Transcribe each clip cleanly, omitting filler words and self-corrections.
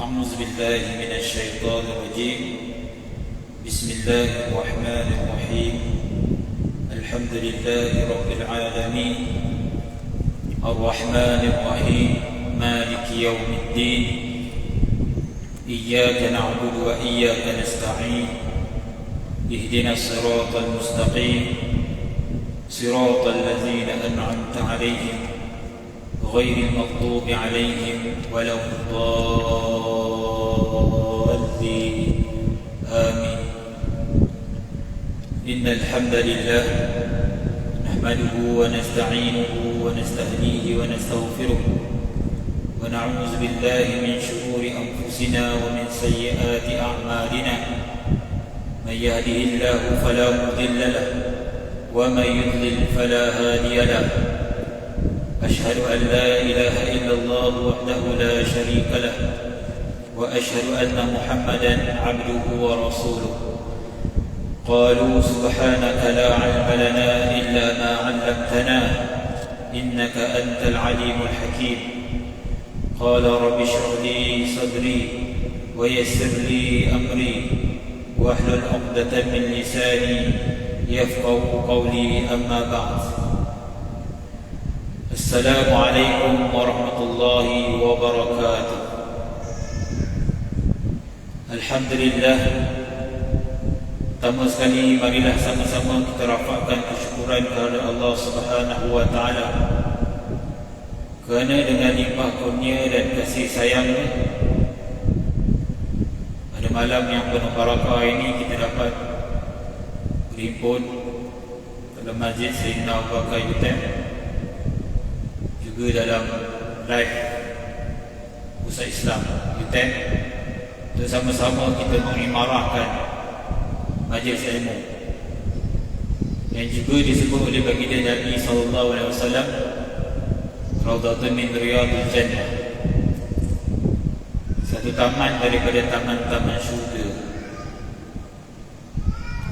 أعوذ بالله من الشيطان الرجيم. بسم الله الرحمن الرحيم. الحمد لله رب العالمين الرحمن الرحيم مالك يوم الدين. إياك نعبد وإياك نستعين. اهدنا الصراط المستقيم صراط الذين أنعمت عليهم غير المغضوب عليهم ولا الضالين. آمين. إن الحمد لله نحمده ونستعينه ونستهديه ونستغفره ونعوذ بالله من شرور أنفسنا ومن سيئات أعمالنا. من يهده الله فلا مضل له ومن يضلل فلا هادي له. أشهد أن لا إله إلا الله وحده لا شريك له وأشهد أن محمدا عبده ورسوله. قالوا سبحانك لا علم لنا إلا ما علمتنا إنك أنت العليم الحكيم. قال رب اشرح لي صدري ويسر لي أمري واحلل عقدة من لساني يفقه قولي. أما بعد، السلام عليكم ورحمة الله وبركاته. Alhamdulillah, pertama sekali marilah sama-sama kita rafakkan kesyukuran kepada Allah Subhanahu wa taala kerana dengan limpah kurnia dan kasih sayangnya pada malam yang penuh barakah ini kita dapat berhimpun dalam Masjid Sayyidina Abu Bakar UTM, juga dalam live Pusat Islam UTM, untuk sama-sama kita mengimarahkan majlis ilmu yang juga disebut oleh baginda Nabi SAW Raudhatun min Riyadil Jannah, satu taman daripada taman-taman syurga.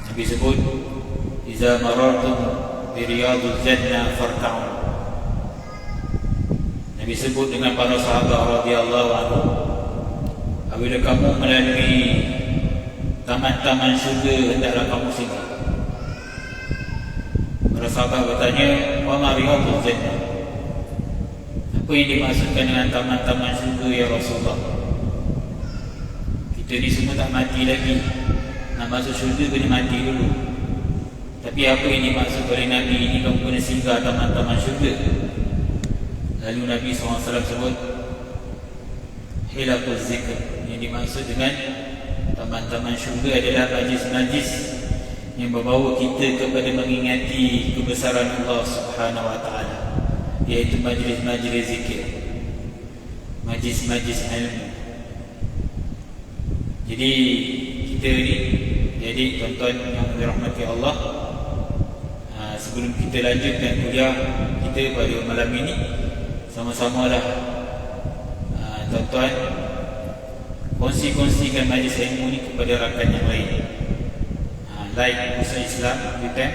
Nabi sebut, "Iza marartum bi Riyadil Jannah farta'u." Nabi sebut dengan para sahabat radhiyallahu anhu, apabila kamu melalui taman-taman syurga, hendaklah kamu singgah. Para sahabat bertanya, "Wa ma riyadul jannah?" Apa yang dimaksudkan dengan taman-taman syurga ya Rasulullah? Kita ni semua tak mati lagi, nak masuk syurga kena mati dulu. Tapi apa yang dimaksud oleh Nabi ini, kamu kena singgah taman-taman syurga? Lalu Nabi SAW sebut hilaqul zikr. Yang dimaksud dengan taman-taman syurga adalah majlis-majlis yang membawa kita kepada mengingati kebesaran Allah Subhanahu wa taala, iaitu majlis-majlis zikir, majlis-majlis ilmu. Jadi kita ni, jadi tuan-tuan yang dirahmati Allah, sebelum kita lanjutkan kuliah kita pada malam ini, sama-samalah tuan-tuan kongsi-kongsikan majlis ilmu ni kepada rakan yang lain. Like Pusat Islam UTM,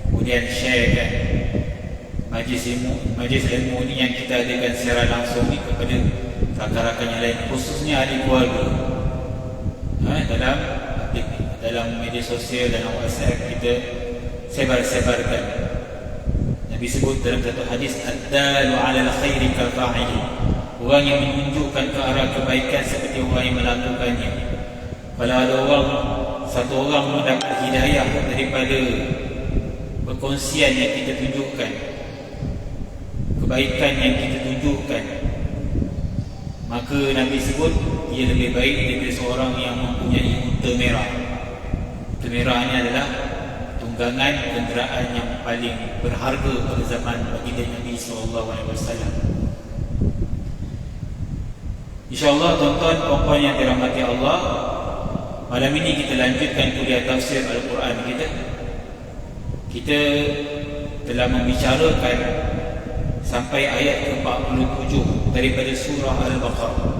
kemudian sharekan majlis ilmu ni yang kita adakan secara langsung ni kepada rakan-rakan yang lain, khususnya ahli keluarga. Dalam media sosial dan WhatsApp kita sebar-sebarkan. Nabi sebut dalam satu hadis, "Ad-dalu 'alal khairi kafa'ili." Orang yang menunjukkan ke arah kebaikan seperti orang yang melakukannya. Kalau ada satu orang mendapat hidayah daripada perkongsian yang kita tunjukkan, kebaikan yang kita tunjukkan, maka Nabi sebut ia lebih baik daripada seorang yang mempunyai unta merah. Unta merah ini adalah tunggangan kenderaan yang paling berharga pada zaman baginda Nabi SAW. InsyaAllah tuan-tuan puan-puan yang dirahmati Allah, malam ini kita lanjutkan kuliah tafsir Al-Quran kita. Kita telah membicarakan sampai ayat ke-47 daripada surah Al-Baqarah.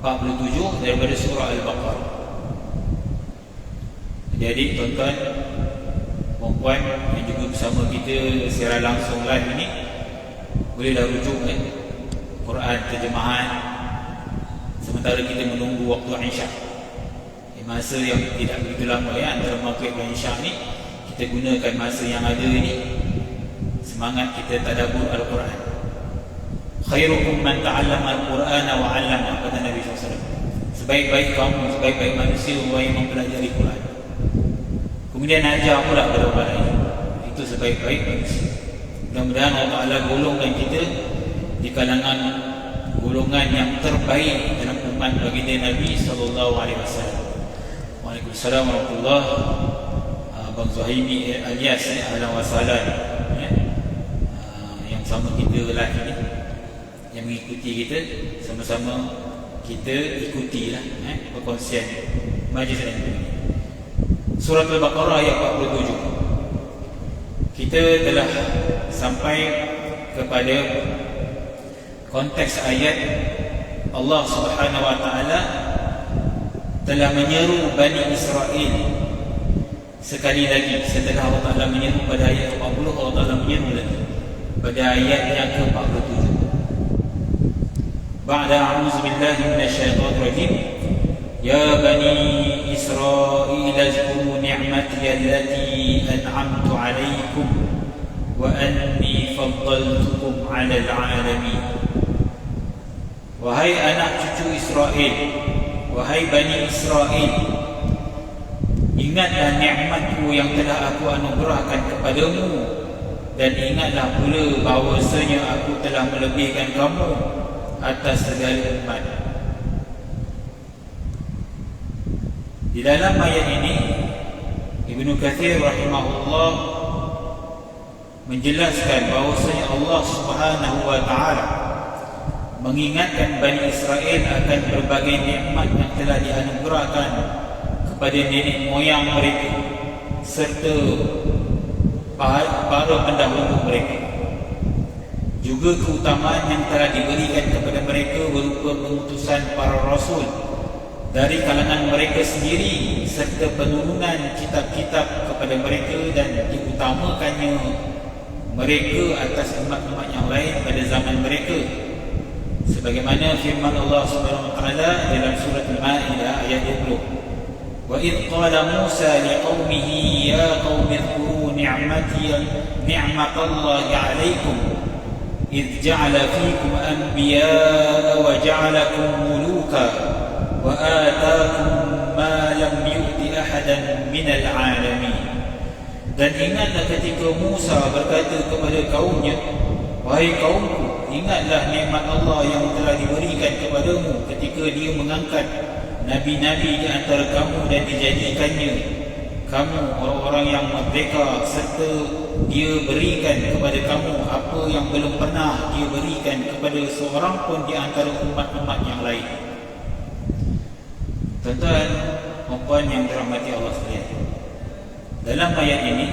47 daripada surah Al-Baqarah. Jadi tuan-tuan puan-puan yang juga bersama kita secara langsung live ini, bolehlah rujuk Quran terjemahan sementara kita menunggu waktu Isya. Masa yang tidak begitu lama antara maghrib dan Isya ni, kita gunakan masa yang ada ini semangat kita tadabbur Al-Quran. Khairukum man ta'allama Al-Qur'ana wa 'allama, kata Nabi SAW. Sebaik-baik kamu, sebaik-baik manusia orang yang mempelajari Quran, kemudian ajar pula kepada orang lain. Itu sebaik-baik manusia. Mudah-mudahan Allah Ta'ala golongkan kita di kalangan golongan yang terbaik dalam umat baginda Nabi SAW. Waalaikumsalam warahmatullahi wabarakatuh. Abang Zuhaimi alias ahlan wa sahlan, yang sama kita lelaki ni, yang mengikuti kita, sama-sama kita ikutilah perkongsian majlis ini. Surah Al-Baqarah ayat 47. Kita telah sampai kepada konteks ayat Allah Subhanahu wa taala telah menyeru Bani Israel sekali lagi. Setelah Allah Ta'ala menyeru pada ayat 40, Allah Ta'ala menyeru lagi pada ayat yang ke-47. Ba'da a'udzu billahi minasyaitonir rajim. Ya Bani Israel azkuru ni'mati allati an'amtu 'alaikum wa anni faddaltukum 'alal 'alamin. Wahai anak cucu Israel, wahai Bani Israel, ingatlah nikmatku yang telah aku anugerahkan kepadamu, dan ingatlah pula bahawasanya aku telah melebihkan kamu atas segala umat. Di dalam ayat ini Ibnu Katsir rahimahullah menjelaskan bahawasanya Allah Subhanahu wa taala mengingatkan Bani Israel akan berbagai nikmat yang telah dianugerahkan kepada nenek moyang mereka serta para pendahulu mereka. Juga keutamaan yang telah diberikan kepada mereka berupa pengutusan para rasul dari kalangan mereka sendiri serta penurunan kitab-kitab kepada mereka, dan diutamakannya mereka atas umat-umat yang lain pada zaman mereka, sebagaimana firman Allah Subhanahu wa taala dalam surah Al-Maidah ayat 20. Wa idh qala Musa liqaumihi ya qaumi dhkuru ni'matallahi 'alaikum idh ja'ala fiikum anbiya'a wa ja'alakum muluka wa ataakum ma lam yu'ti ahadan minal 'alamin. Dan ingatlah ketika Musa berkata kepada kaumnya, wahai kaumku, ingatlah nikmat Allah yang telah diberikan kepadamu ketika dia mengangkat nabi-nabi di antara kamu dan dijadikannya kamu orang-orang yang merdeka, serta dia berikan kepada kamu apa yang belum pernah dia berikan kepada seorang pun di antara umat-umat yang lain. Tuan-tuan, puan yang dirahmati Allah sekalian, dalam ayat ini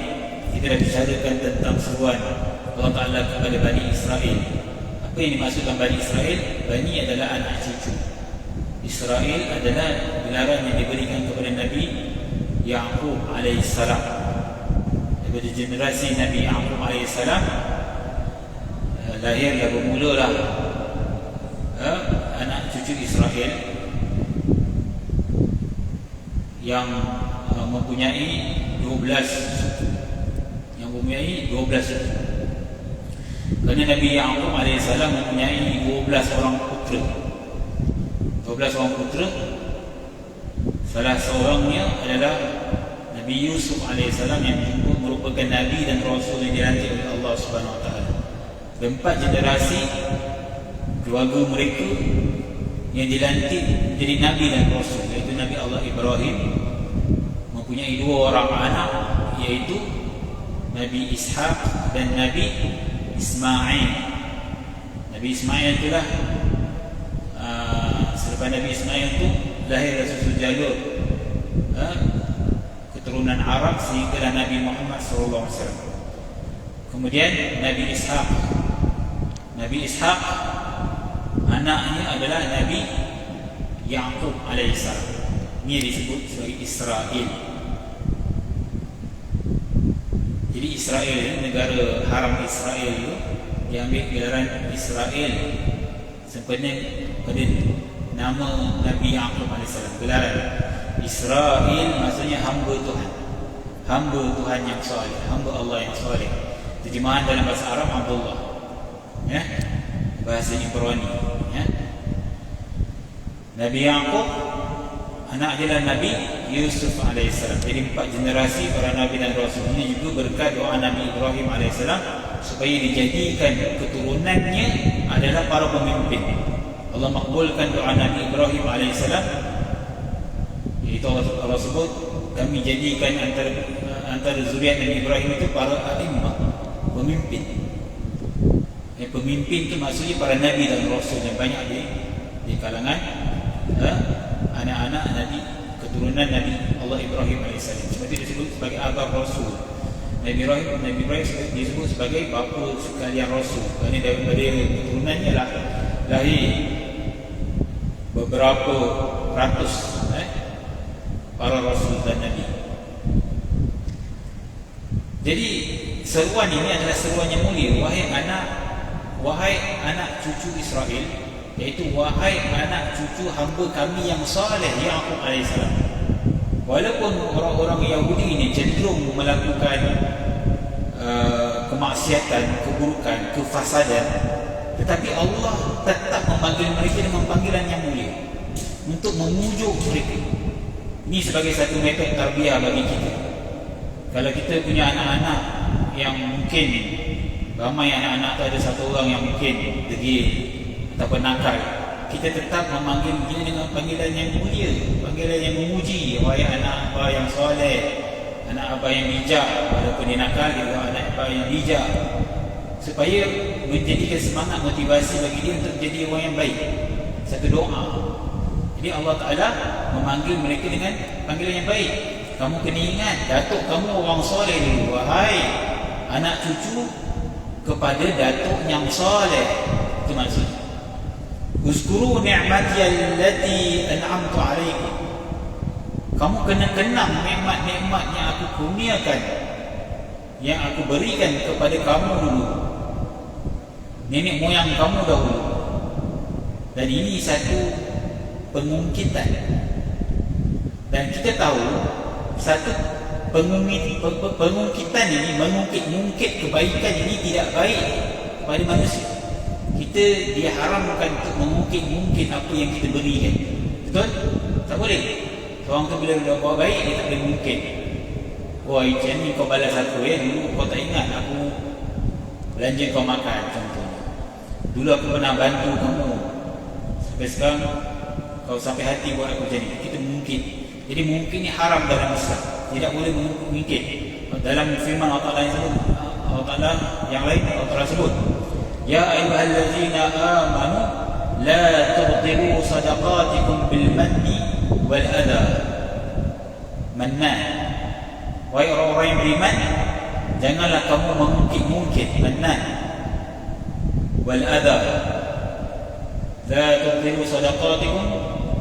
kita dah bicarakan tentang seruan Allah Ta'ala kepada Bani Israel. Apa yang dimaksudkan Bani Israel? Bani adalah anak cucu. Israel adalah gelaran yang diberikan kepada Nabi Ya'qub alaihissalam. Daripada generasi Nabi Ya'qub alaihissalam lahirlah, bermulalah anak cucu Israel yang mempunyai 12 suku. Yang mempunyai 12 suku. Kerana Nabi Ya'qub alaihissalam mempunyai 12 orang putera. 12 orang putera. Salah seorangnya adalah Nabi Yusuf alaihissalam yang juga merupakan Nabi dan Rasul yang dilantik oleh Allah Subhanahu wa taala. 4 generasi keluarga mereka yang dilantik menjadi Nabi dan Rasul, iaitu Nabi Allah Ibrahim mempunyai 2 orang anak, iaitu Nabi Ishaq dan Nabi Ismail. Nabi Ismail itulah selepas Nabi Ismail itu lahirlah susu jalur keturunan Arab sehinggalah Nabi Muhammad SAW. Kemudian Nabi Ishaq. Nabi Ishaq anaknya adalah Nabi Ya'qub alaihissalam. Ini disebut sebagai Israel. Jadi Israel ini, negara haram Israel itu diambil gelaran Israel sebenarnya pada nama Nabi Yaqub AS. Gelaran Israel maksudnya hamba Tuhan, hamba Tuhan yang soleh, hamba Allah yang soleh. Terjemahan dalam bahasa Arab Abdullah, ya, bahasa Ibrani, ya. Nabi Yaqub anak adalah Nabi Yusuf AS. Jadi 4 generasi para Nabi dan Rasul ini juga berkat doa Nabi Ibrahim AS supaya dijadikan keturunannya adalah para pemimpin. Allah makbulkan doa Nabi Ibrahim AS. Itu Allah sebut, kami jadikan antara zuriat Nabi Ibrahim itu para a'immah, pemimpin. Pemimpin itu maksudnya para Nabi dan Rasul yang banyak di kalangan anak-anak Nabi, keturunan Nabi Allah Ibrahim AS. Sebab itu disebut sebagai abah Rasul. Nabi Ibrahim disebut sebagai bapa sekalian Rasul. Kerana daripada keturunannya lah lahir beberapa ratus para Rasul dan Nabi. Jadi seruan ini adalah seruan yang mulia. Wahai anak cucu Israel, iaitu wahai anak cucu hamba kami yang saleh Yaqub AS. Walaupun orang-orang Yahudi ini cenderung melakukan kemaksiatan, keburukan, kefasadan, tetapi Allah tetap memanggil mereka dengan panggilan yang mulia untuk memujuk mereka. Ini sebagai satu metode tarbiyah bagi kita. Kalau kita punya anak-anak yang mungkin, ramai anak-anak tu ada satu orang yang mungkin degil ataupun nakal, kita tetap memanggil dia dengan panggilan yang mulia, panggilan yang memuji. Wahai anak abah yang soleh, anak abah yang bijak. Walaupun dia nakal, dia anak abah yang bijak, supaya menjadikan semangat, motivasi bagi dia untuk menjadi orang yang baik. Satu doa. Jadi Allah Ta'ala memanggil mereka dengan panggilan yang baik. Kamu kena ingat, datuk kamu orang soleh dulu. Wahai anak cucu kepada datuk yang soleh. Itu maksudnya. Uzkuru ni'mati allati an'amtu alaikum. Kamu kena kenang nikmat-nikmat yang aku kurniakan, yang aku berikan kepada kamu dulu, nenek moyang kamu dahulu. Dan ini satu pengungkitan. Dan kita tahu satu pengungkitan ini, mengungkit kebaikan ini tidak baik kepada manusia. Kita diharamkan untuk mengungkit apa yang kita berikan. Betul? Tak boleh. Orang tu bila dah buat baik, dia tak boleh mungkit. Wah, macam ni kau balas aku dulu kau tak ingat aku belanja kau makan contohnya. Dulu aku pernah bantu kamu, sampai sekarang kau sampai hati buat aku macam ni. Kita mungkit. Jadi mungkin ni haram dalam Islam. Tidak boleh mungkit. Dalam firman Allah Ta'ala yang lain, Allah Ta'ala sebut, Ya ayyuhallazina amanu la tubtilu sadaqatikum bil manni wal adha. Mannan. Wahai orang-orang yang beriman, janganlah kamu mengungkit mannan wal adha. La tubtilu sadaqatikum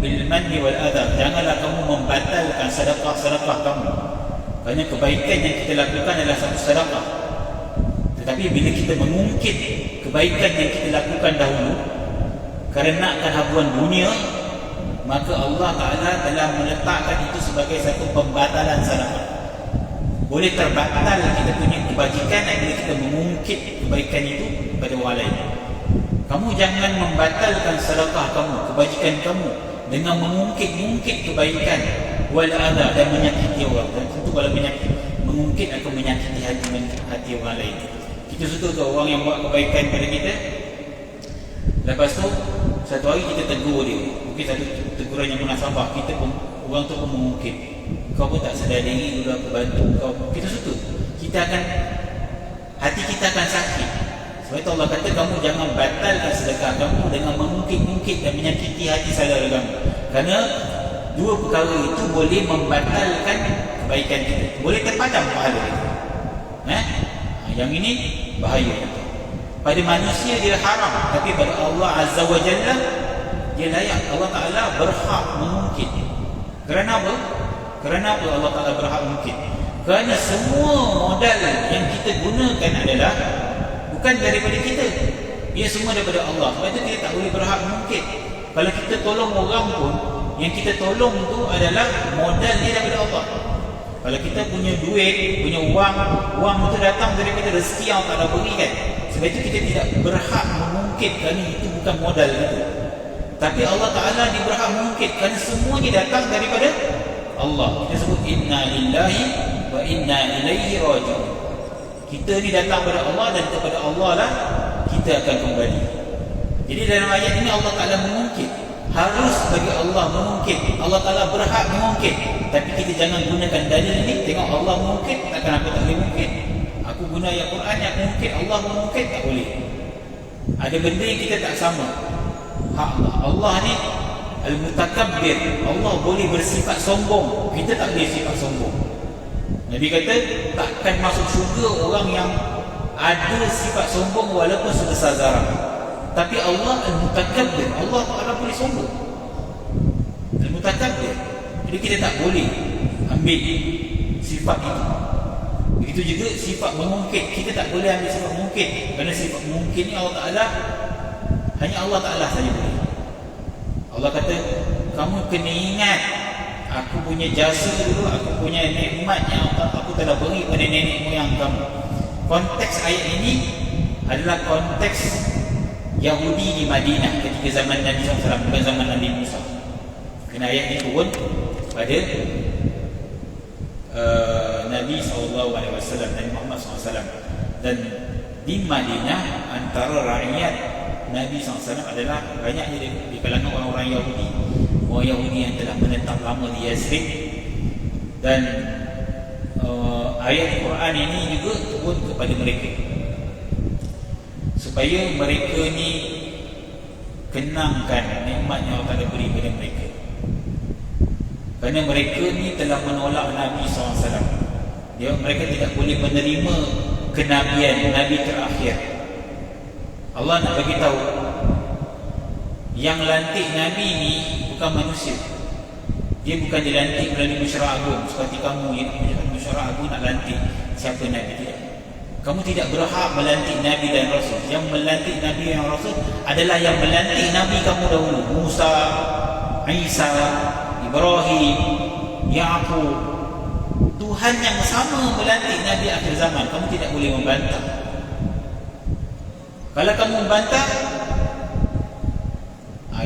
bil manni wal adha. Janganlah kamu membatalkan sedekah-sedekah kamu. Kerana kebaikan yang kita lakukan adalah satu sedekah. Tetapi bila kita mengungkit kebaikan yang kita lakukan dahulu kerana habuan dunia, maka Allah Ta'ala telah meletakkan itu sebagai satu pembatalan sedekah. Boleh terbatal kita punya kebajikan bila kita mengungkit kebaikan itu kepada orang lain. Kamu jangan membatalkan sedekah kamu, kebajikan kamu dengan mengungkit kebaikan wal adha, dan menyakiti orang. Dan tentu kalau mengungkit akan menyakiti hati orang lain. Kita suka ke orang yang buat kebaikan pada kita, lepas tu satu hari kita tegur dia, mungkin satu teguran yang munasabah, kita pun, orang tu pun mengungkit, kau pun tak sedar diri dulu aku bantu kau. Kita suka, hati kita akan sakit. Sebab itu Allah kata kamu jangan batalkan sedekah kamu dengan mengungkit dan menyakiti hati saudara kamu. Kerana dua perkara itu boleh membatalkan kebaikan kita, boleh terpadam pahala kita. Yang ini bahaya. Pada manusia dia haram, tapi pada Allah Azza wa Jalla dia layak. Allah Ta'ala berhak mengungkit. Kerana apa? Kerana apa Allah Ta'ala berhak mengungkit? Kerana semua modal yang kita gunakan adalah bukan daripada kita, ia semua daripada Allah. Sebab itu kita tak boleh berhak mengungkit. Kalau kita tolong orang pun, yang kita tolong tu adalah modal dia daripada Allah. Kalau kita punya duit, punya wang itu datang daripada rezeki yang Allah Ta'ala berikan. Sebab itu kita tidak berhak mengungkit kerana itu bukan modal kita. Tapi Allah Ta'ala dia berhak mengungkit kerana semuanya datang daripada Allah. Kita sebut inna lillahi wa inna ilaihi raji'un. Kita ni datang daripada Allah dan kepada Allah lah kita akan kembali. Jadi dalam ayat ini Allah Ta'ala mengungkit. Harus bagi Allah mengungkit. Allah Ta'ala berhak mengungkit. Tapi kita jangan gunakan dalil ni. Tengok Allah mengungkit, takkan aku tak boleh mungkit. Aku guna ayat Quran yang mengungkit, Allah mengungkit, tak boleh. Ada benda yang kita tak sama. Allah ni Al-Mutakabbir. Allah boleh bersifat sombong, kita tak boleh sifat sombong. Nabi kata takkan masuk syurga orang yang ada sifat sombong walaupun sebesar zarah. Tapi Allah Al-Mutakabbir, Allah Ta'ala boleh sombong. Al-Mutakabbir. Jadi kita tak boleh ambil sifat itu. Begitu juga sifat mengungkit, kita tak boleh ambil sifat mengungkit. Kerana sifat mengungkit ni Allah Ta'ala, hanya Allah Ta'ala saja boleh. Allah kata, kamu kena ingat aku punya jasa dulu, aku punya nikmat yang aku telah beri pada nenek moyang kamu. Konteks ayat ini adalah konteks Yahudi di Madinah ketika zaman Nabi SAW, bukan zaman Nabi Musa. Kerana ayat ini turun pada Nabi SAW, Nabi Muhammad SAW. Dan di Madinah antara rakyat Nabi SAW adalah banyaknya di kalangan orang-orang Yahudi. Orang Yahudi yang telah menetap lama di Yathrib. Dan ayat Quran ini juga turun kepada mereka supaya mereka ni kenangkan nikmat yang Allah Ta'ala beri kepada mereka. Kerana mereka ni telah menolak Nabi SAW. Mereka tidak boleh menerima kenabian Nabi terakhir. Allah nak bagi tahu yang lantik Nabi ni bukan manusia. Dia bukan dilantik melalui mesyuarat agung seperti kamu yang mesyuarat agung nak lantik siapa Nabi. Tidak. Kamu tidak berhak melantik Nabi dan Rasul. Yang melantik Nabi dan Rasul adalah yang melantik Nabi kamu dahulu. Musa, Isa, Ibrahim, Ya'qub. Tuhan yang sama melantik Nabi akhir zaman. Kamu tidak boleh membantah. Kalau kamu membantah,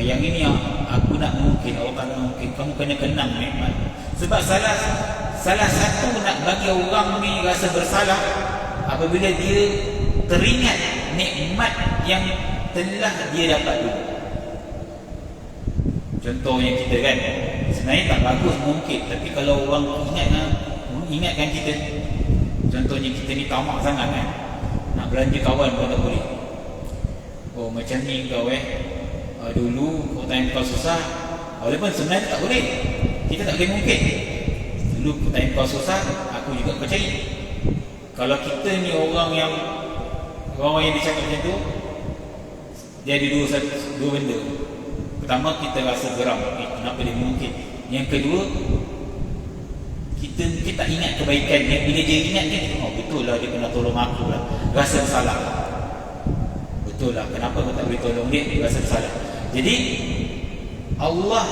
yang ini yang aku nak mungkin, Allah Ta'ala mungkin, kamu kena kenang nikmat. Sebab salah satu nak bagi orang ni rasa bersalah apabila dia teringat nikmat yang telah dia dapat dulu. Contohnya kita kan, sebenarnya tak bagus mungkin, tapi kalau orang ingatkan kita, contohnya kita ni tamak sangat kan, nak belanja kawan pun tak boleh. Oh macam ni kau dulu kau tanya kau susah, walaupun sebenarnya tak boleh, kita tak boleh mungkin. Dulu kau tanya kau susah, aku juga percaya. Kalau kita ni orang yang dicakap macam tu, dia ada dua benda. Pertama, kita rasa geram, kenapa dia mungkin. Yang kedua, kita tak ingat kebaikan dia. Bila dia ingat dia, oh betul lah dia pernah tolong aku lah, rasa bersalah. Betul lah, kenapa kau tak boleh tolong dia, rasa bersalah. Jadi Allah,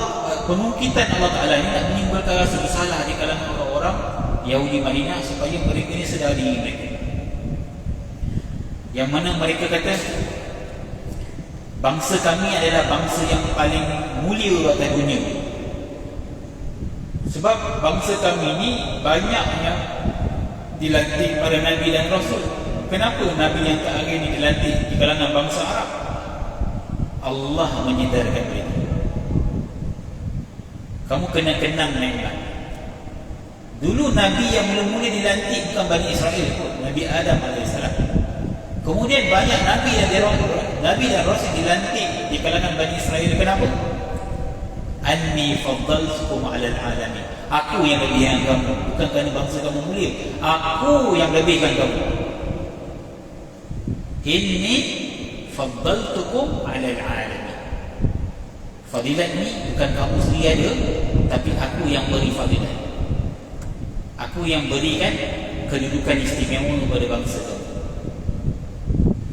pemungkitan Allah Ta'ala ini nak menimbulkan rasa bersalah di kalangan orang-orang Yahudi Madinah supaya mereka ni sedar diri mereka. Yang mana mereka kata bangsa kami adalah bangsa yang paling mulia atas dunia. Sebab bangsa kami ni banyaknya dilantik pada Nabi dan Rasul. Kenapa Nabi yang terakhir ni dilantik di kalangan bangsa Arab? Allah menyedarkan mereka. Kamu kena kenang nikmat. Dulu Nabi yang mula-mula dilantik bukan Bani Israel pun, Nabi Adam AS. Kemudian banyak Nabi dan Rasul dilantik di kalangan Bani Israel. Kenapa? Anni faddaltukum 'alal 'alamin. Aku yang lebihkan kamu, bukan kerana bangsa kamu mulia. Aku yang lebihkan kamu. Inni faddaltukum 'alal 'alamin. Fadilat ni bukan kamu sendiri ada, tapi aku yang beri fadilat. Aku yang berikan kedudukan istimewa kepada bangsa kamu.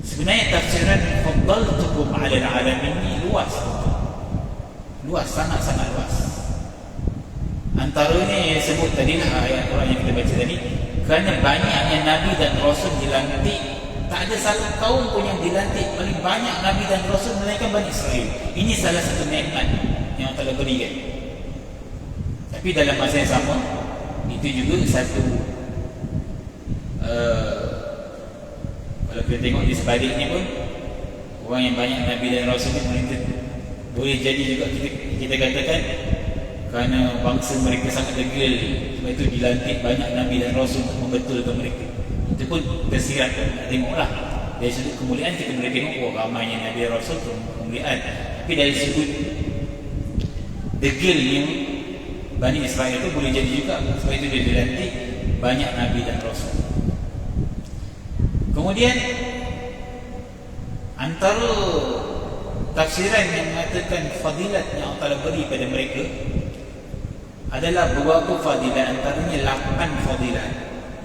Sebenarnya tafsiran faddaltukum 'alal 'alamin ni luas. luas, sangat-sangat luas. Antaranya yang sebut tadi lah ayat Quran yang kita baca tadi, kerana banyaknya Nabi dan Rasul dilantik, tak ada satu kaum pun yang dilantik paling banyak Nabi dan Rasul melainkan Bani Israel. Ini salah satu nikmat yang Allah Ta'ala berikan. Tapi dalam masa yang sama, itu juga satu kalau kita tengok di sebaliknya pun, orang yang banyak Nabi dan Rasul boleh jadi juga kita katakan kerana bangsa mereka sangat degil, sebab itu dilantik banyak Nabi dan Rasul untuk membetulkan mereka. Itu pun tersirat, tengoklah dari sudut kemuliaan kita boleh tengok, oh ramainya Nabi dan Rasul itu kemuliaan. Tapi dari sudut degilnya Bani Israel itu boleh jadi juga, sebab itu dia dilantik banyak Nabi dan Rasul. Kemudian antara tafsiran yang mengatakan fadilat yang Allah Ta'ala beri pada mereka adalah beberapa fadilat, antaranya 8 fadilat,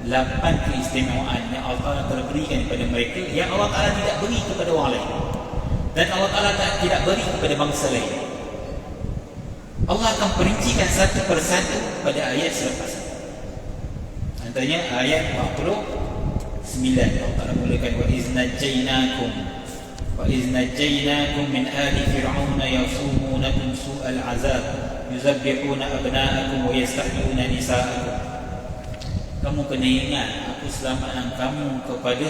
8 keistimewaan yang Allah Ta'ala berikan kepada mereka yang Allah Ta'ala tidak beri kepada orang lain, dan Allah Ta'ala tidak beri kepada bangsa lain. Allah akan perincikan satu persatu pada ayat selepas. Antaranya ayat 49, Allah Ta'ala mulakan wa iznajjainakum min ali fir'auna yasumunakum su'al azab yuzabbihuna abna'akum wa yastahyuna nisa'akum. Kamu kena ingat, aku selamatkan kamu kepada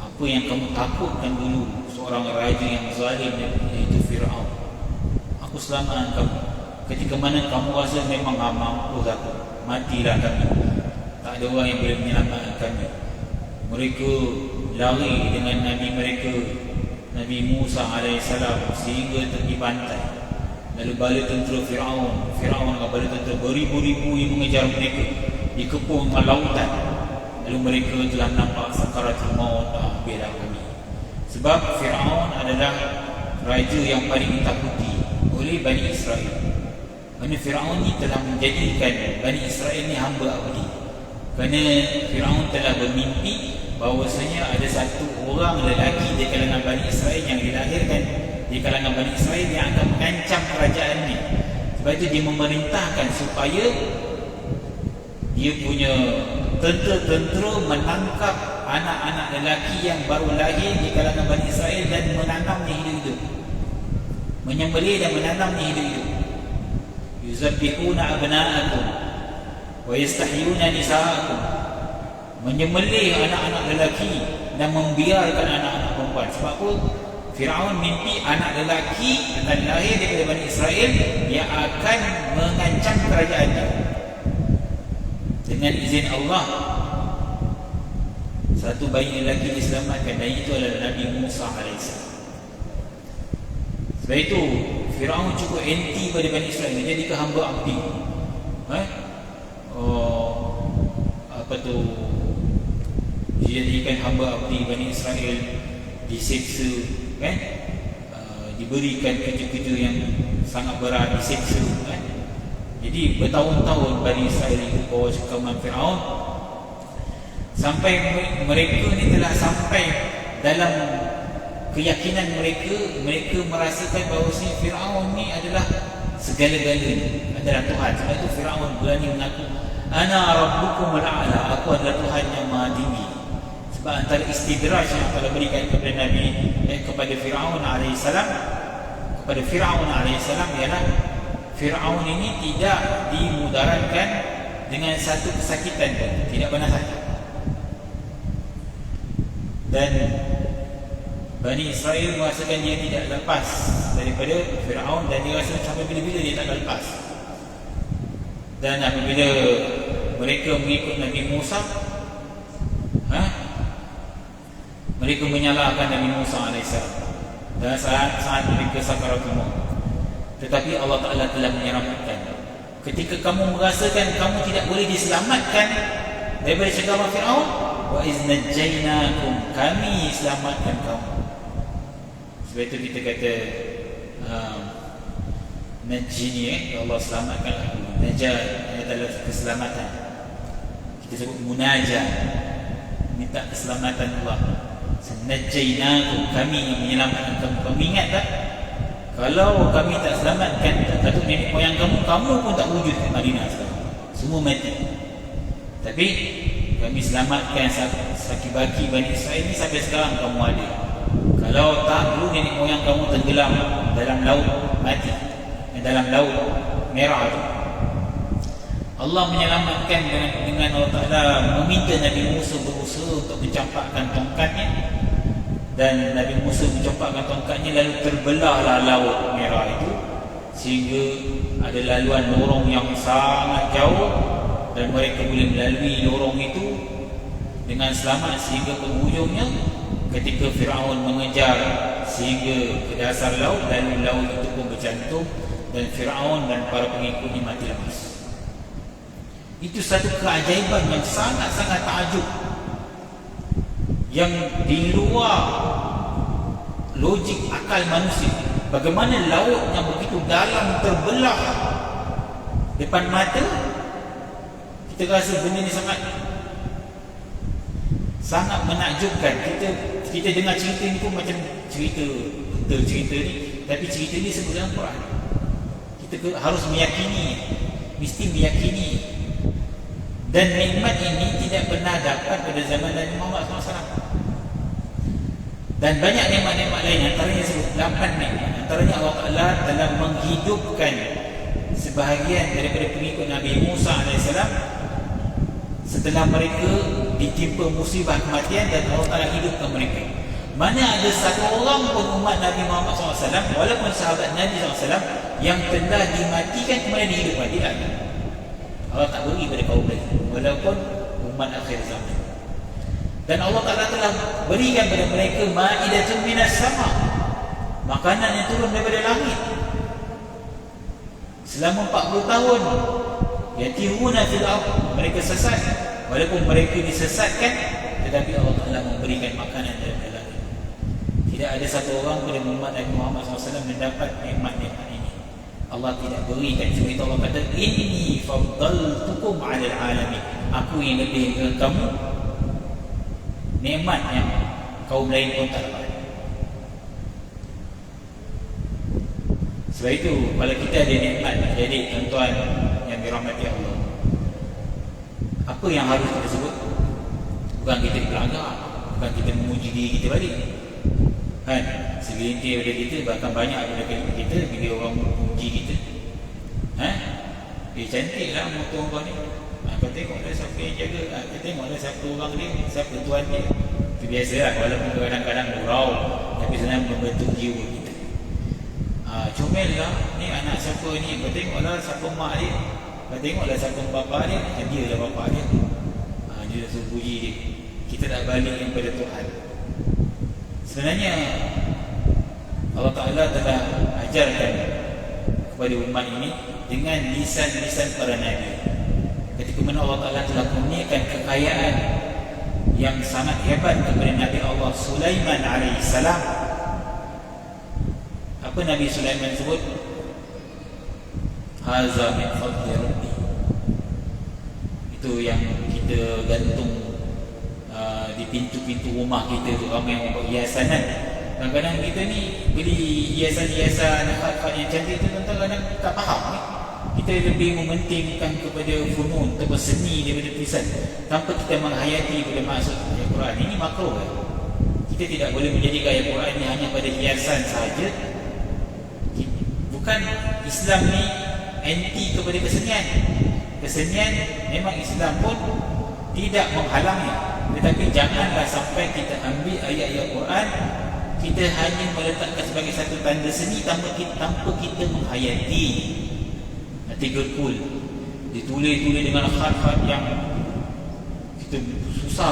apa yang kamu takutkan dulu, seorang raja yang zalim, iaitu Fir'aun. Aku selamatkan kamu ketika mana kamu rasa memang mampu aku, matilah kami, tak ada orang yang boleh menyelamatkan kami. Mereka lari dengan Nabi mereka, Nabi Musa AS, sehingga tepi pantai. Lalu bala tentera Fir'aun dengan bala tentera beribu-ribu yang mengejar mereka, dikepung dengan lautan. Lalu mereka telah nampak sakaratul maut, biarlah kami. Sebab Fir'aun adalah raja yang paling ditakuti oleh Bani Israel. Kerana Fir'aun ni telah menjadikan Bani Israel ni hamba abdi. Kerana Fir'aun telah bermimpi bahawasanya ada satu orang lelaki di kalangan Bani Israel yang dilahirkan di kalangan Bani Israel yang akan mengancam kerajaan ni. Sebab itu dia memerintahkan supaya dia punya tentera-tentera menangkap anak-anak lelaki yang baru lahir di kalangan Bani Israel dan menanamnya hidup-hidup, menyembelih dan menanamnya hidup-hidup. Yuzabbihuna abna'akum wa yastahyuna nisa'akum, menyembelih anak-anak lelaki dan membiarkan anak-anak perempuan. Sebab apa? Fir'aun mimpi anak lelaki akan lahir daripada Bani Israel yang akan mengancam kerajaannya. Dengan izin Allah, satu bayi lelaki diselamatkan, dan itu adalah Nabi Musa AS. Sebab itu Fir'aun cukup anti pada Bani Israel, dia jadi hamba abdi. Dijadikan hamba abdi Bani Israel, disiksa, diberikan kerja-kerja yang sangat berat, disiksa, Jadi bertahun-tahun Bani Israel itu bawah cengkaman Fir'aun, sampai mereka ni telah sampai dalam keyakinan mereka merasakan bahawa si Fir'aun ni adalah segala-galanya, adalah Tuhan. Sebab itu Fir'aun berani mengaku, ana rabbukum al-a'la, aku adalah Tuhan yang maha tinggi. Sebab antara istidraj yang telah berikan kepada Nabi kepada Fir'aun AS, ialah Fir'aun ini tidak dimudaratkan dengan satu kesakitan pun, tidak pernah sakit. Dan Bani Israel merasakan dia tidak lepas daripada Fir'aun, dan dia rasa sampai bila-bila dia tak lepas. Dan apabila mereka mengikut Nabi Musa, mereka menyalahkan Nabi Musa AS dan saat mereka sakaratul maut. Tetapi Allah Ta'ala telah menyelamatkan. Ketika kamu merasakan kamu tidak boleh diselamatkan daripada cengkaman Fir'aun, wa iznajjainakum, kami selamatkan kamu. Sebab itu kita kata najjini, ya Allah selamatkan aku. Najat adalah keselamatan. Kita sebut munajat, minta keselamatan Allah. Najjainakum, kami yang menyelamatkan kamu. Kamu ingat tak kalau kami tak selamatkan datuk nenek moyang kamu, kamu pun tak wujud di Madinah sekarang. Semua mati. Tapi kami selamatkan saki-baki Bani Israel ni sampai sekarang kamu ada. Kalau tak, dulu nenek moyang kamu tenggelam dalam laut mati, dalam laut merah tu. Allah menyelamatkan dengan Allah Ta'ala meminta Nabi Musa berusaha untuk mencampakkan tongkatnya, dan Nabi Musa mencampakkan tongkatnya, lalu terbelahlah laut merah itu sehingga ada laluan lorong yang sangat jauh dan mereka boleh melalui lorong itu dengan selamat sehingga penghujungnya ketika Firaun mengejar sehingga ke dasar laut, lalu laut itu pun bercantum dan Firaun dan para pengikutnya mati lepas. Itu satu keajaiban yang sangat-sangat takjub, yang di luar logik akal manusia. Bagaimana laut yang begitu dalam terbelah depan mata, kita rasa benda ni sangat menakjubkan. Kita dengar cerita ni pun macam cerita ni, tapi cerita ni sebut dalam Quran. Kita harus meyakini, mesti meyakini. Dan nikmat ini tidak pernah dapat pada zaman Nabi Muhammad SAW. Dan banyak nikmat-nikmat lain, antaranya sebut 8 nikmat. Antaranya Allah Ta'ala telah menghidupkan sebahagian daripada pengikut Nabi Musa AS setelah mereka ditimpa musibah kematian, dan Allah Ta'ala hidupkan mereka. Mana ada satu orang pun umat Nabi Muhammad SAW, walaupun sahabat Nabi SAW, yang telah dimatikan kemudian dihidupkan. Tidak ada. Allah tak beri pada kaum lain, walaupun umat akhir zaman. Dan Allah Ta'ala telah berikan pada mereka ma'idatun minas sama, makanan yang turun daripada langit. Selama 40 tahun yatihuna fil ardh, mereka sesat. Walaupun mereka disesatkan, tetapi Allah Ta'ala memberikan makanan daripada langit. Tidak ada satu orang pada umat Nabi Muhammad SAW mendapat nikmat-nikmat ini. Allah tidak berikan. Sebab itu Allah kata, inni faddaltukum 'alal 'alamin. Aku yang lebih dengan kamu nikmat yang kaum lain pun tak dapat. Sebab itu kalau kita ada nikmat, jadi tuan-tuan yang dirahmati Allah, apa yang harus kita sebut? Bukan kita berlagak, bukan kita memuji diri kita balik, kan? Segelintir daripada kita, bahkan banyak daripada kita bila orang memuji kita, cantiklah motor kau ni, kau tengoklah siapa yang jaga, kau tengoklah siapa orang dia, siapa tuan dia. Itu biasalah, walaupun kadang-kadang gurau, tapi sebenarnya membentuk jiwa kita. Comel lah, ni anak siapa ni, kau tengoklah siapa mak dia, kau tengoklah siapa bapa dia, dia lah bapa dia. Dia suruh puji dia. Kita tak balik kepada Tuhan. Sebenarnya Allah Ta'ala telah ajarkan kepada umat ini dengan lisan-lisan para Nabi. Ketika mana Allah Ta'ala telah kurniakan kekayaan yang sangat hebat kepada Nabi Allah Sulaiman AS. Apa Nabi Sulaiman sebut? Haza min fadli Rabbi. Itu yang kita gantung di pintu-pintu rumah kita tu, ramai yang buat hiasanan. Kadang-kadang kita ni beli hiasan-hiasan khat-khat yang cantik tu, kadang-kadang tak faham ni. Kita lebih mementingkan kepada funun atau seni daripada tulisan, tanpa kita menghayati pada maksud ayat Quran. Ini makruh kan? Kita tidak boleh menjadikan ayat Quran ini hanya pada hiasan sahaja. Bukan Islam ni anti kepada kesenian. Kesenian memang Islam pun tidak menghalangnya, tetapi janganlah sampai kita ambil ayat-ayat Quran, kita hanya meletakkan sebagai satu tanda seni tanpa kita menghayati. Tiga kul ditulis-tulis dengan khat-khat yang kita susah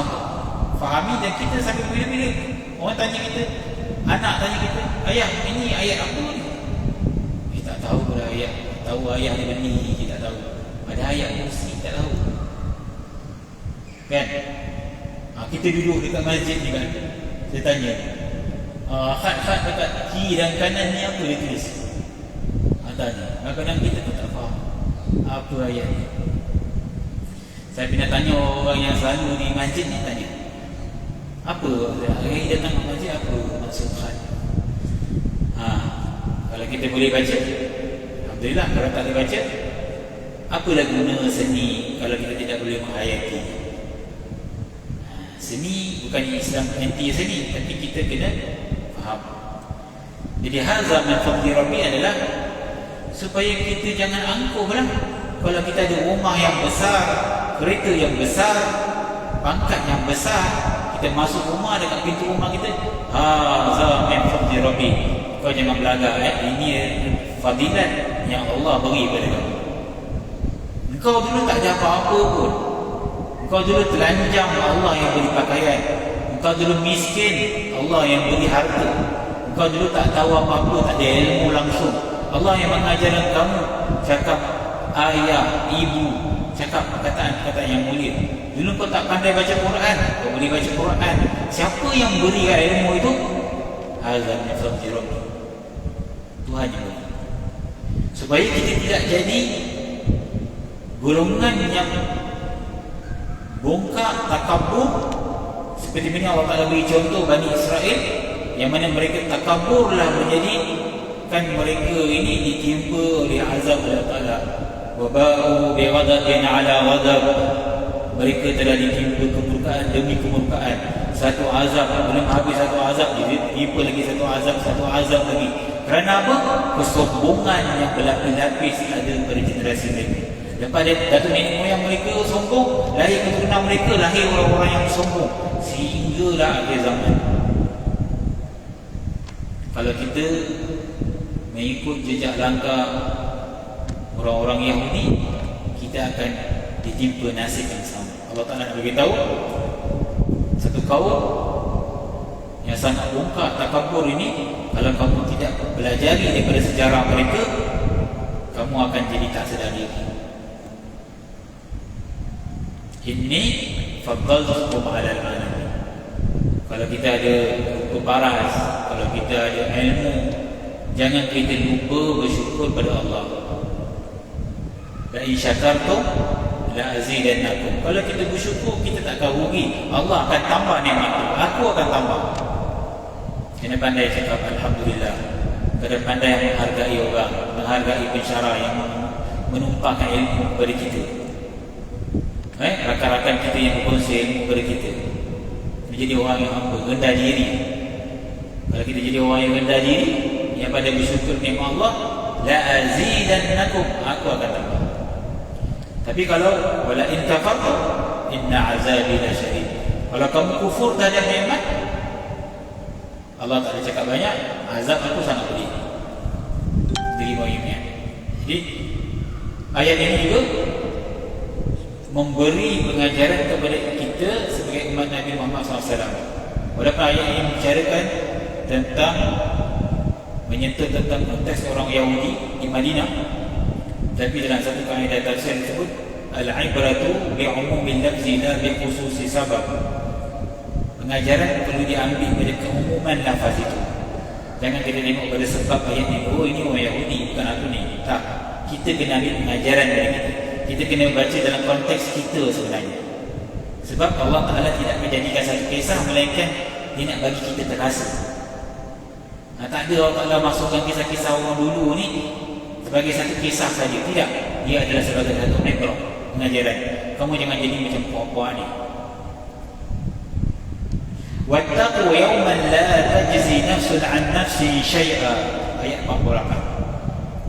fahami, dan kita sampai bila-bila orang tanya kita, anak tanya kita, ayah ini ayat apa ni? Kita tak tahu pada ayat, tahu ayat ni bani, kita tak tahu. Ada ayat kursi tak tahu, kan? Kita duduk dekat masjid ni kan, saya tanya, khat-khat dekat kiri dan kanan ni apa dia tulis? Tanya, kadang-kadang kita tu tak faham apa ayat ni. Saya pernah tanya orang yang selalu di masjid ni, tanya, apa hari datang ke masjid, apa maksud khat? Kalau kita boleh baca, alhamdulillah. Kalau tak boleh baca, apalah guna seni kalau kita tidak boleh menghayati. Seni bukannya Islam anti seni, tapi kita kena faham. Jadi hadza min fadli rabbi adalah supaya kita jangan angkuh lah. Kalau kita ada rumah yang besar, kereta yang besar, pangkat yang besar, kita masuk rumah, dekat pintu rumah kita, hadza min fadli rabbi. Kau jangan belagak, ini fadilat yang Allah beri pada kamu. Engkau dulu tak ada apa-apa pun. Engkau dulu telanjang, Allah yang beri pakaian. Engkau dulu miskin, Allah yang beri harta. Engkau dulu tak tahu apa-apa, tak ada ilmu langsung, Allah yang mengajarkan kamu cakap ayah, ibu, cakap perkataan-perkataan yang mulia. Dulu kau tak pandai baca Quran, kau boleh baca Quran. Siapa yang beri ilmu itu? Hazal min fadli rabbi, Tuhan yang beri. Supaya kita tidak jadi golongan yang bongkak, takabur. Seperti mana Allah Ta'ala beri contoh Bani Israel, yang mana mereka takaburlah menjadikan mereka ini ditimpa oleh azab Allah Ta'ala. Waba'u bighadabin ala ghadab, mereka telah ditimpa kemurkaan demi kemurkaan. Satu azab, belum habis satu azab, ditimpa lagi satu azab lagi. Kerana apa? Kesombongan yang berlapis-lapis ada pada generasi mereka. Lepas datuk nenek moyang mereka sombong, lahir keturunan mereka lahir orang-orang yang sombong, sehinggalah akhir zaman. Kalau kita mengikut jejak langkah orang-orang Yahudi, kita akan ditimpa nasib yang sama. Allah Ta'ala nak beritahu satu kaum yang sangat bongkak, takabur ini, kalau kamu tidak belajari daripada sejarah mereka, kamu akan jadi tak sedar diri. Ini faddaltukum 'alal 'alamin. Kalau kita ada keparas, kalau kita ada ilmu, jangan kita lupa bersyukur pada Allah. La in syakartum la azidannakum. Kalau kita bersyukur, kita tak akan rugi. Allah akan tambah nikmat itu. Aku akan tambah. Kena pandai cakap alhamdulillah. Kena pandai menghargai orang, menghargai pensyarah yang menumpahkan ilmu kepada kita. Rakan-rakan kita yang berkongsi ilmu kepada kita, menjadi orang yang hamba, rendah diri. Kalau kita jadi orang yang rendah diri, yang pada bersyukur nikmat Allah, la azidannakum, aku akan tambah. Tapi kalau wala in kafartum inna azabi lasyadid, kalau kamu kufur terhadap nikmat Allah, tak ada cakap banyak, azab aku sangat pedih. Jadi banyak. Jadi ayat ini juga memberi pengajaran kepada kita sebagai umat Nabi Muhammad SAW. Walaupun ayat ini membicarakan tentang, menyentuh tentang konteks orang Yahudi di Madinah, tapi dalam satu kaedah tafsir disebut al-ibratu bi'umumil lafzi la bi'khususi sabab. Pengajaran perlu diambil pada keumuman lafaz itu. Jangan kita tengok pada sebab ayat ini, oh ini orang Yahudi, bukan aku ni. Tak, kita kena ambil pengajaran dari kita. Kita kena baca dalam konteks kita sebenarnya. Sebab Allah Ta'ala tidak menjadikan satu kisah, melainkan dia nak bagi kita terasa. Tak ada Allah Ta'ala masukkan kisah-kisah orang dulu ni sebagai satu kisah saja. Tidak, dia adalah sebagai satu ibrah, pengajaran. Kamu jangan jadi macam puak-puak ni. Wattaqu yawman la tajzi nafsun an nafsin syai'a, ayat 48.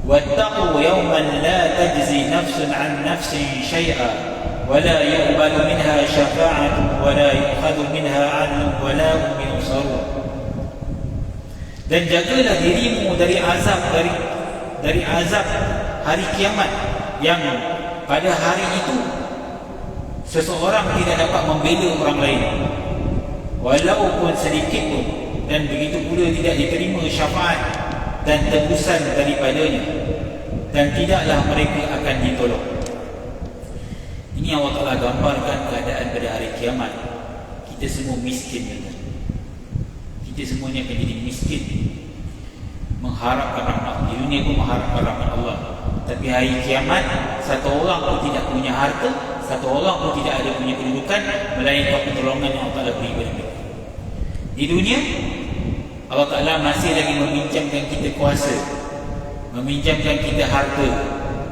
Wattaqu yawman la tajzi nafsun an nafsin syai'a wa la yuqbalu minha syafa'atun wa la yu'khadhu minha 'adlun wa la hum yunsarun. Dan jagalah dirimu dari azab, dari azab hari kiamat, yang pada hari itu seseorang tidak dapat membela orang lain walaupun sedikit pun, dan begitu pula tidak diterima syafaat dan tebusan daripadanya, dan tidaklah mereka akan ditolong. Ini Allah Ta'ala gambarkan keadaan pada hari kiamat. Kita semua miskin, kita semuanya akan jadi miskin, mengharapkan rahmat. Di dunia pun mengharapkan rahmat Allah, tapi hari kiamat satu orang pun tidak punya harta, satu orang pun tidak ada punya kedudukan, melainkan pertolongan yang Allah Ta'ala beri kepada mereka. Di dunia Allah Ta'ala masih lagi membincangkan kita kuasa, meminjamkan kita harta,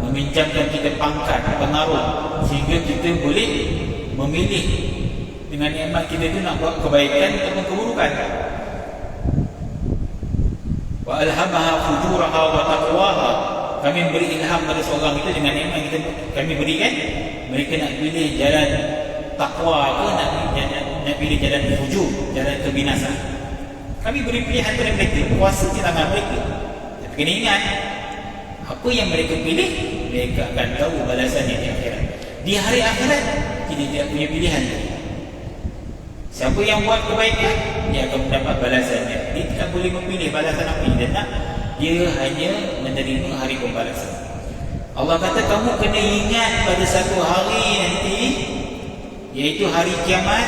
meminjamkan kita pangkat, pengaruh, sehingga kita boleh memilih dengan nikmat kita itu nak buat kebaikan ataupun keburukan. Wa alhamaha fujuraha wa taqwaha. Kami beri ilham pada seorang itu dengan nikmat kita kami berikan, mereka nak pilih jalan takwa ke nak pilih jalan fujur, jalan kebinasaan. Kami beri pilihan pada mereka, kuasa di tangan mereka. Tapi kena ingat, apa yang mereka pilih, mereka akan tahu balasannya di akhirat. Di hari akhirat, kita tidak punya pilihan. Siapa yang buat kebaikan, dia akan mendapat balasannya. Dia tidak boleh memilih balasan apa yang dia nak. Dia hanya menerima hari pembalasan. Allah kata kamu kena ingat pada satu hari nanti, iaitu hari kiamat,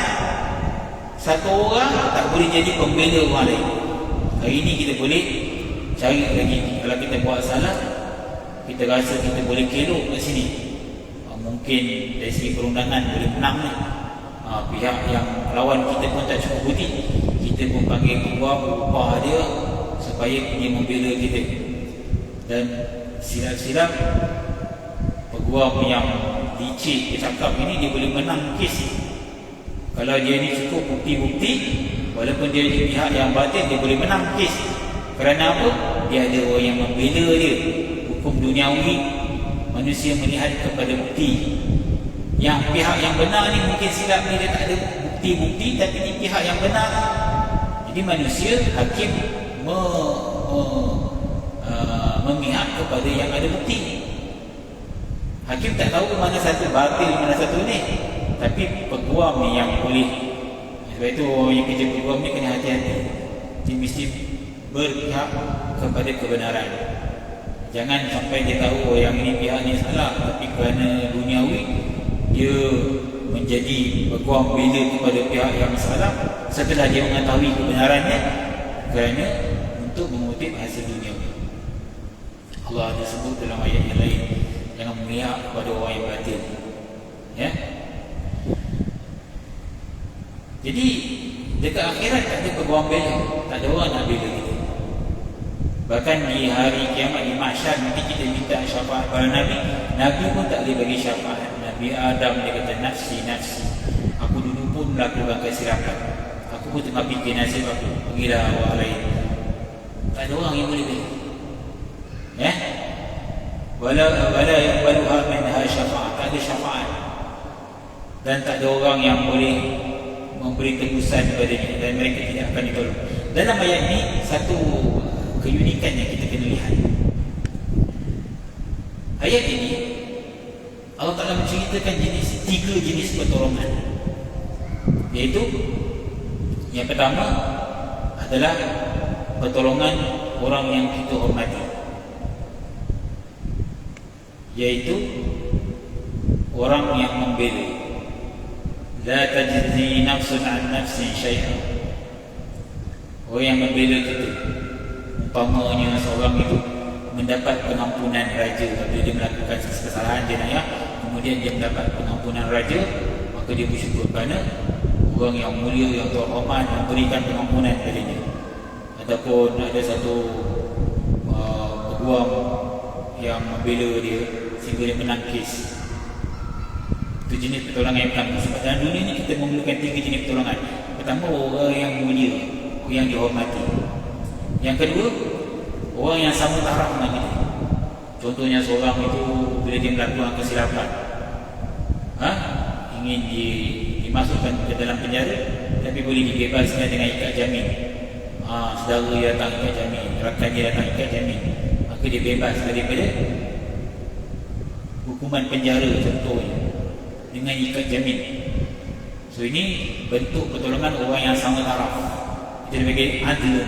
satu orang tak boleh jadi pembela orang lain. Hari ini kita boleh cari lagi. Kalau kita buat salah, kita rasa kita boleh kelok kat sini, mungkin dari segi perundangan boleh menang ni. Pihak yang lawan kita pun tak cukup bukti, kita pun panggil keluar upah dia supaya dia membela kita. Dan silap-silap peguam yang licik, dia cakap ini dia boleh menang kes. Kalau dia ni cukup bukti-bukti, walaupun dia di pihak yang batin, dia boleh menang kes. Kerana apa? Dia ada orang yang membela dia. Hukum duniawi, manusia melihat kepada bukti. Yang pihak yang benar ni mungkin silap ni dia tak ada bukti-bukti, tapi ni pihak yang benar. Jadi manusia, hakim memihak kepada yang ada bukti. Hakim tak tahu mana satu batil, mana satu ni. Tapi peguam ni yang boleh. Sebab itu orang yang kerja peguam ni kena hati-hati. Dia mesti berpihak kepada kebenaran. Jangan sampai dia tahu yang ini pihak ni salah, tapi kerana duniawi dia menjadi peguam bela kepada pihak yang salah setelah dia mengetahui kebenarannya, kerana untuk mengutip hasil duniawi. Allah ada sebut dalam ayat yang lain, jangan memihak kepada orang yang batil. Ya. Jadi dekat akhirat tak ada peguam bela, tak ada orang nak bela kita. Bahkan di hari kiamat, di mahsyar, nanti kita minta syafaat para Nabi. Nabi pun tak boleh bagi syafaat. Nabi Adam dia kata, nafsi, nafsi, aku dulu pun melakukan kesilapan, aku pun tengah fikir nasib aku, pergilah orang lain. Tak ada orang yang boleh bagi. Ya. Wala yaqbaluha minha syafaat, tak ada syafaat. Dan tak ada orang yang boleh memberi tebusan kepadanya, dan mereka tidak akan ditolong. Dalam ayat ini satu keunikan yang kita kena lihat. Ayat ini Allah Ta'ala menceritakan tiga jenis pertolongan. Iaitu yang pertama adalah pertolongan orang yang kita hormati, iaitu orang yang membela. La tajzi nafsun an nafsin syai'an. Orang yang membela kita, umpamanya seorang itu mendapat pengampunan raja apabila dia melakukan kesalahan jenayah, kemudian dia mendapat pengampunan raja, maka dia bersyukur kerana orang yang mulia, yang terhormat memberikan pengampunan padanya. Ataupun ada satu peguam yang membela dia sehingga dia menang kes. Itu jenis pertolongan yang pertama. Sebab dalam dunia ni kita memerlukan tiga jenis pertolongan. Pertama, orang yang mulia, orang yang dihormati. Yang kedua, orang yang sama taraf dengan kita. Contohnya seorang itu bila dia melakukan kesilapan, ingin dimasukkan ke dalam penjara, tapi boleh dibebaskan dengan ikat jamin. Saudara dia datang ikat jamin, rakan dia datang ikat jamin, maka dia bebas daripada hukuman penjara contohnya, dengan ikat jamin. So ini bentuk pertolongan orang yang sama taraf. Kita sebagai adil.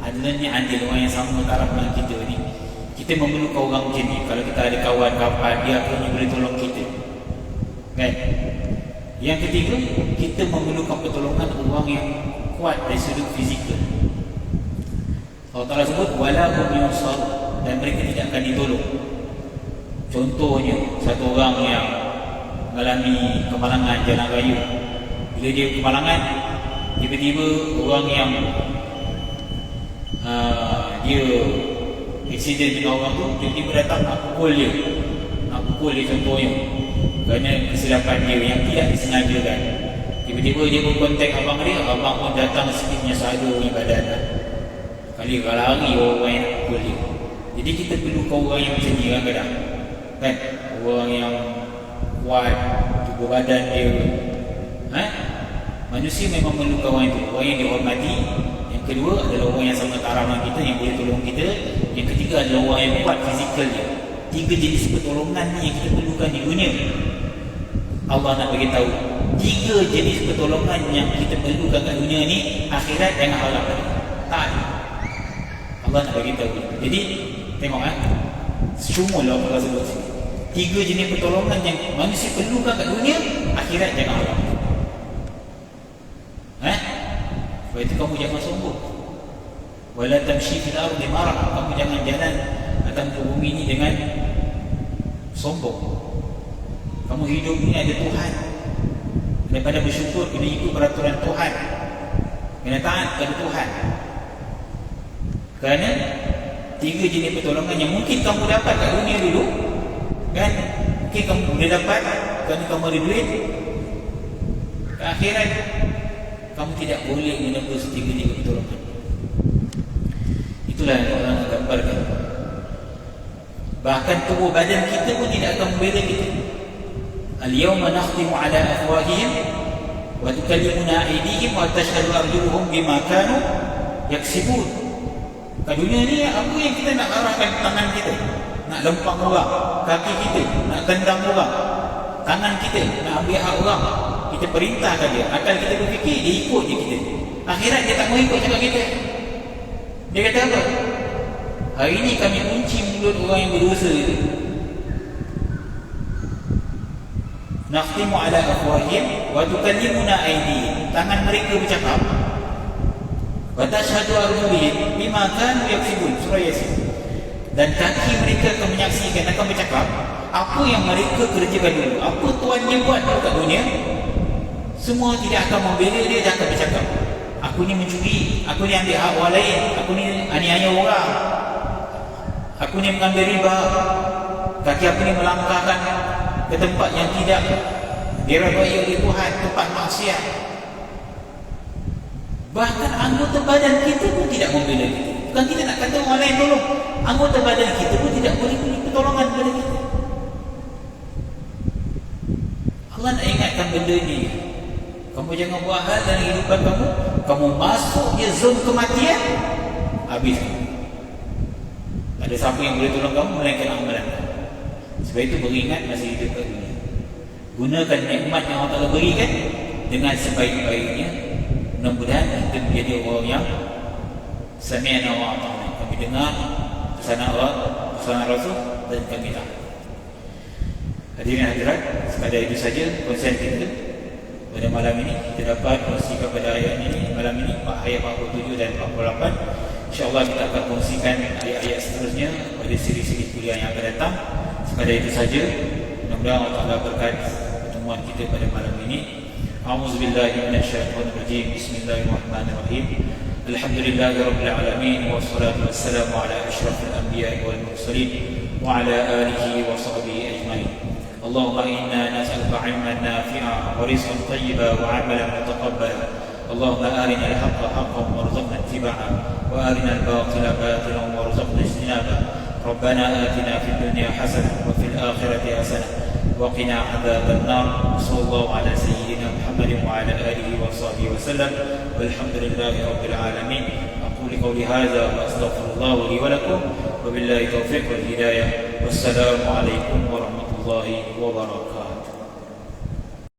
Adilnya adil, orang yang sama taraf dengan kita ni. Kita memerlukan orang macam ni. Kalau kita ada kawan-kawan, dia akhirnya boleh tolong kita, kan? Yang ketiga, kita memerlukan pertolongan orang yang kuat dari sudut fizikal. Allah Ta'ala sebut wala hum yunsar, dan mereka tidak akan ditolong. Contohnya, satu orang yang mengalami kemalangan jalan raya. Bila dia kemalangan, tiba-tiba orang yang dia insiden dengan orang tu, tiba-tiba datang nak pukul dia contohnya, kerana kesilapan dia yang tidak disengajakan. Tiba-tiba dia pun kontak abang dia, abang pun datang sikitnya sada ibadat lah. Kali lari orang yang nak pukul dia. Jadi kita perlukan orang yang macam ni kadang-kadang, kan? Orang yang kuat, tubuh badan dia, manusia memang memerlukan orang itu, orang yang dihormati. Yang kedua adalah orang yang sangat ramah kita, yang boleh tolong kita. Yang ketiga adalah orang yang kuat fizikal dia. 3 jenis pertolongan ni yang kita perlukan di dunia. Allah nak bagi tahu 3 jenis pertolongan yang kita perlukan kat dunia ni, akhirat jangan harap lagi. Tak ada. Allah nak bagi tahu. Jadi tengok semua lah Allah sebut sini. 3 jenis pertolongan yang manusia perlukan kat dunia, akhirat jangan harap. Sebab itu kamu jangan sombong. Wala tamshi fil ardi marah. Kamu jangan jalan atas bumi ini dengan sombong. Kamu hidup ini ada Tuhan. Daripada bersyukur, kena ikut peraturan Tuhan, kena taat kepada Tuhan. Kerana 3 jenis pertolongan yang mungkin kamu dapat kat dunia dulu, kan? Mungkin kamu boleh dapat kerana kamu ada duit. Ke akhirat kamu tidak boleh menebus 3 jenis pertolongan. Itulah yang Allah nak gambarkan. Bahkan tubuh badan kita pun tidak akan membela kita. Al-yawma nakhtimu ala afwahihim wa tukallimuna aydihim wa tashhadu arjuluhum bima kanu yaksibun. Kat dunia ni apa yang kita nak arahkan tangan kita? Nak lempang orang, kaki kita nak tendang orang, tangan kita nak ambil hak orang. Kita perintahkan dia, akal kita berfikir, dia ikut je kita. Akhirat dia tak mau ikut cakap kita. Dia kata apa? Hari ini kami kunci mulut orang yang berdosa itu. Nakhtimu ala afwahihim wa tukallimuna aydihim. Tangan mereka bercakap. Wa tashhadu arjuluhum bima kanu yaksibun. Surah Yasin. Dan kaki mereka akan menyaksikan, akan bercakap apa yang mereka kerjakan dulu, apa Tuhan dia buat dekat dunia. Semua tidak akan membela dia, dia akan bercakap, aku ni mencuri, aku ni ambil hak orang lain, aku ni aniaya orang, aku ni mengambil riba, kaki aku ni melangkahkan ke tempat yang tidak diredai oleh Tuhan, tempat maksiat. Bahkan anggota badan kita pun tidak membela kita. Bukan kita nak kata orang lain tolong, anggota badan kita pun tidak boleh beri pertolongan kepada kita. Allah nak ingatkan benda ni. Kamu jangan buat hal dalam kehidupan kamu, kamu masuk je zon kematian, habis. Tak ada siapa yang boleh tolong kamu melainkan amalan kamu. Sebab itu beringat masih hidup kat dunia. Gunakan nikmat yang Allah Ta'ala berikan dengan sebaik-baiknya. Mudah-mudahan kita menjadi orang yang sami'na wa ata'na. Kami dengar pesanan Allah, pesanan Rasul, dan kami taat. Hadirin hadirat, sekadar itu saja konsen kita pada malam ini. Kita dapat kongsikan pada ayat ini malam ini, ayat 47 dan 48. InsyaAllah kita akan kongsikan ayat-ayat seterusnya pada siri-siri kuliah yang akan datang. Sekadar itu saja. Mudah-mudahan Allah Ta'ala berkat pertemuan kita pada malam ini. A'udzubillahi minasyaitonirrajim. Bismillahirrahmanirrahim. Alhamdulillahi rabbil alamin, wassalatu wassalamu ala asyrafil anbiya'i wal mursalin wa ala alihi wa sahbihi ajmain. اللهم إنا نسألك علما نافعا ورزقا طيبا وعملا متقبلا. اللهم أرنا الحق حقا وارزقنا اتباعه وأرنا الباطل باطلا وارزقنا اجتنابه. ربنا آتنا في الدنيا حسنة وفي الآخرة حسنة وقنا عذاب النار. صلى الله على سيدنا محمد وعلى آله وصحبه وسلم والحمد لله رب العالمين. أقول قولي هذا وأستغفر الله لي ولكم وبالله التوفيق والهداية. والسلام عليكم ورحمة الله وبركاته.